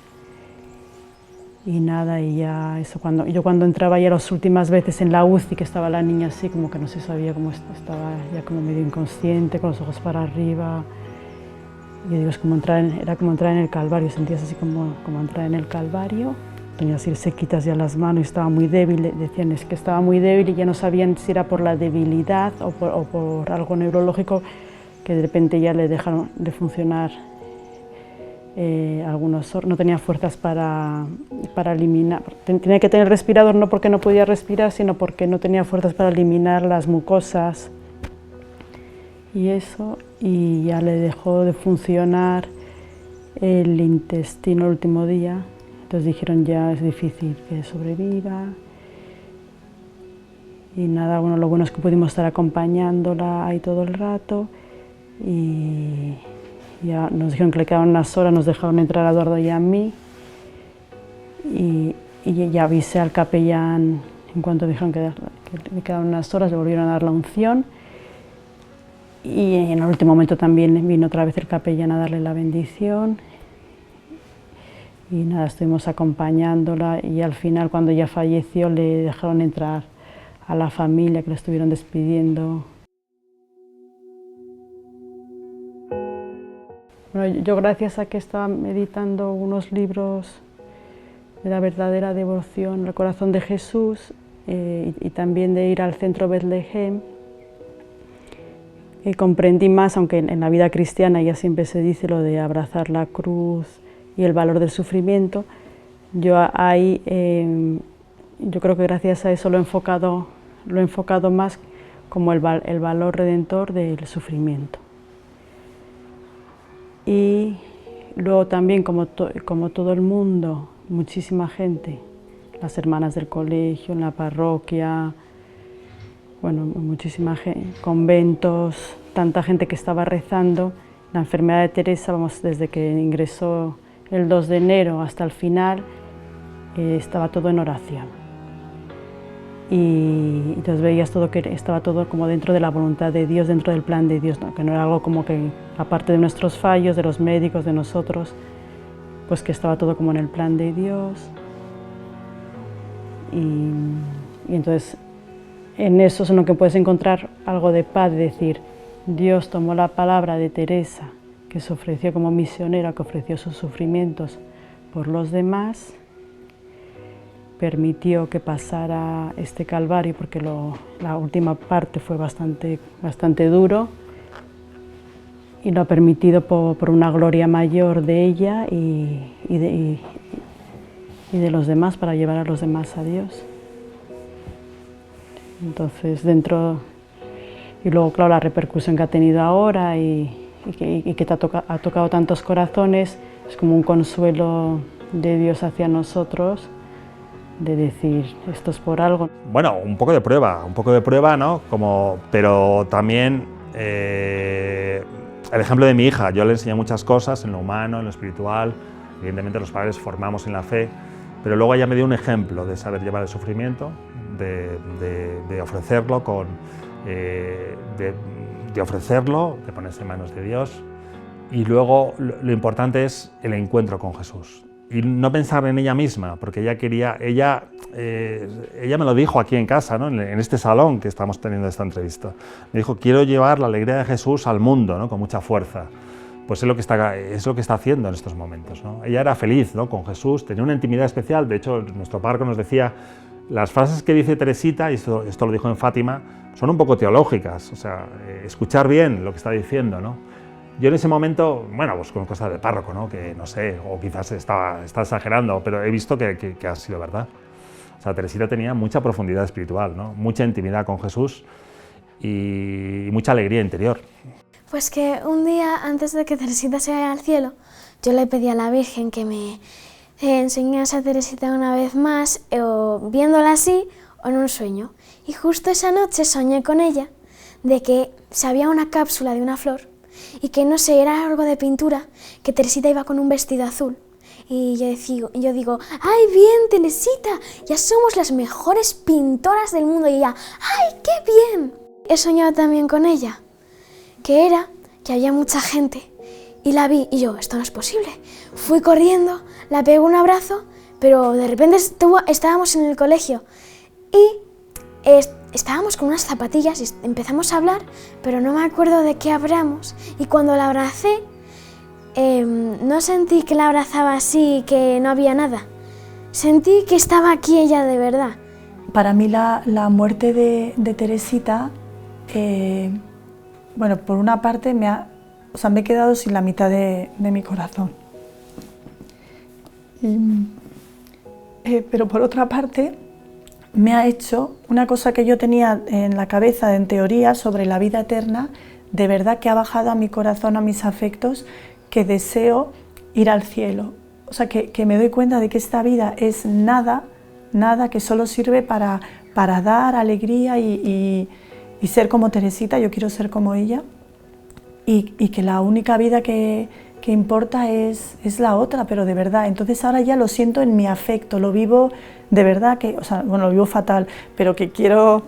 B: Y nada, y ya eso, cuando entraba ya las últimas veces en la UCI, que estaba la niña así, como que no se sabía cómo estaba, ya como medio inconsciente, con los ojos para arriba. Y digo, era como entrar en el Calvario, sentías así como entrar en el Calvario. Tenía así sequitas ya las manos y estaba muy débil, decían es que estaba muy débil, y ya no sabían si era por la debilidad o por algo neurológico, que de repente ya le dejaron de funcionar algunos órganos, no tenía fuerzas para eliminar, tenía que tener respirador no porque no podía respirar, sino porque no tenía fuerzas para eliminar las mucosas y eso, y ya le dejó de funcionar el intestino el último día. Entonces dijeron ya es difícil que sobreviva. Y nada, bueno, lo bueno es que pudimos estar acompañándola ahí todo el rato, y ya nos dijeron que le quedaban unas horas, nos dejaron entrar a Eduardo y a mí, y ya avisé al capellán en cuanto dijeron que le quedaban unas horas, le volvieron a dar la unción, y en el último momento también vino otra vez el capellán a darle la bendición. Y nada, estuvimos acompañándola, y al final, cuando ya falleció, le dejaron entrar a la familia, que la estuvieron despidiendo. Bueno, yo, gracias a que estaba meditando unos libros de la verdadera devoción al corazón de Jesús, y también de ir al centro Betlehem, comprendí más, aunque en la vida cristiana ya siempre se dice lo de abrazar la cruz y el valor del sufrimiento. Yo ahí, yo creo que gracias a eso lo he enfocado más como el valor redentor del sufrimiento. Y luego también, como todo el mundo, muchísima gente, las hermanas del colegio, en la parroquia, bueno, muchísima gente, conventos, tanta gente que estaba rezando. La enfermedad de Teresa, vamos, desde que ingresó el 2 de enero hasta el final, estaba todo en oración. Y entonces veías todo, que estaba todo como dentro de la voluntad de Dios, dentro del plan de Dios, ¿no? Que no era algo como que, aparte de nuestros fallos, de los médicos, de nosotros, pues que estaba todo como en el plan de Dios. Y entonces, en eso es en lo que puedes encontrar algo de paz, de decir, Dios tomó la palabra de Teresa, que se ofreció como misionera, que ofreció sus sufrimientos por los demás, permitió que pasara este calvario, porque la última parte fue bastante duro, y lo ha permitido por una gloria mayor de ella y de los demás, para llevar a los demás a Dios. Entonces, y luego, claro, la repercusión que ha tenido ahora y que ha tocado tantos corazones, es como un consuelo de Dios hacia nosotros, de decir, esto es por algo.
C: Bueno, un poco de prueba, ¿no? Pero también el ejemplo de mi hija. Yo le enseñé muchas cosas en lo humano, en lo espiritual. Evidentemente los padres formamos en la fe, pero luego ella me dio un ejemplo de saber llevar el sufrimiento, de ofrecerlo, de ponerse en manos de Dios. Y luego lo importante es el encuentro con Jesús. Y no pensar en ella misma, porque ella me lo dijo aquí en casa, ¿no? En este salón que estamos teniendo esta entrevista. Me dijo, quiero llevar la alegría de Jesús al mundo, ¿no? Con mucha fuerza. Pues es lo que está haciendo en estos momentos, ¿no? Ella era feliz, ¿no? Con Jesús, tenía una intimidad especial. De hecho, nuestro párroco nos decía, las frases que dice Teresita, y esto lo dijo en Fátima, son un poco teológicas, o sea, escuchar bien lo que está diciendo, ¿no? Yo en ese momento, bueno, pues con cosas de párroco, ¿no? Que no sé, o quizás está exagerando, pero he visto que ha sido verdad. O sea, Teresita tenía mucha profundidad espiritual, ¿no? Mucha intimidad con Jesús y mucha alegría interior.
H: Pues que un día, antes de que Teresita se vaya al cielo, yo le pedí a la Virgen que me enseñase a Teresita una vez más, o viéndola así, o en un sueño. Y justo esa noche soñé con ella de que sabía una cápsula de una flor, y que no sé, era algo de pintura, que Teresita iba con un vestido azul. Y yo digo, ¡ay, bien, Teresita! Ya somos las mejores pintoras del mundo. Y ella, ¡ay, qué bien! He soñado también con ella, que había mucha gente, y la vi, y yo, esto no es posible. Fui corriendo, la pegué un abrazo, pero de repente estábamos en el colegio, y estábamos con unas zapatillas y empezamos a hablar, pero no me acuerdo de qué hablamos. Y cuando la abracé, no sentí que la abrazaba así, que no había nada. Sentí que estaba aquí ella de verdad.
E: Para mí la muerte de Teresita, bueno, por una parte me he quedado sin la mitad de mi corazón. Pero por otra parte, me ha hecho una cosa que yo tenía en la cabeza, en teoría, sobre la vida eterna, de verdad que ha bajado a mi corazón, a mis afectos, que deseo ir al cielo. O sea, que me doy cuenta de que esta vida es nada, que solo sirve para dar alegría y ser como Teresita. Yo quiero ser como ella, y que la única vida que importa es la otra, pero de verdad. Entonces ahora ya lo siento en mi afecto, lo vivo de verdad, lo vivo fatal, pero que quiero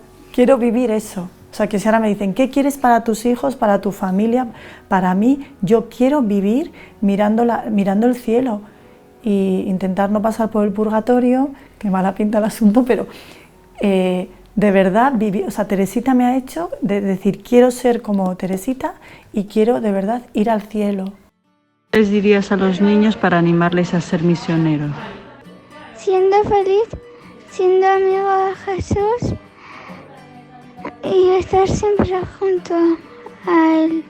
E: vivir eso. O sea, que si ahora me dicen, ¿qué quieres para tus hijos, para tu familia? Para mí, yo quiero vivir mirando el cielo e intentar no pasar por el purgatorio, que mala pinta el asunto, pero de verdad vivir. O sea, Teresita me ha hecho de decir, quiero ser como Teresita y quiero de verdad ir al cielo.
I: ¿Qué les dirías a los niños para animarles a ser misioneros?
A: Siendo feliz, siendo amigo de Jesús y estar siempre junto a Él.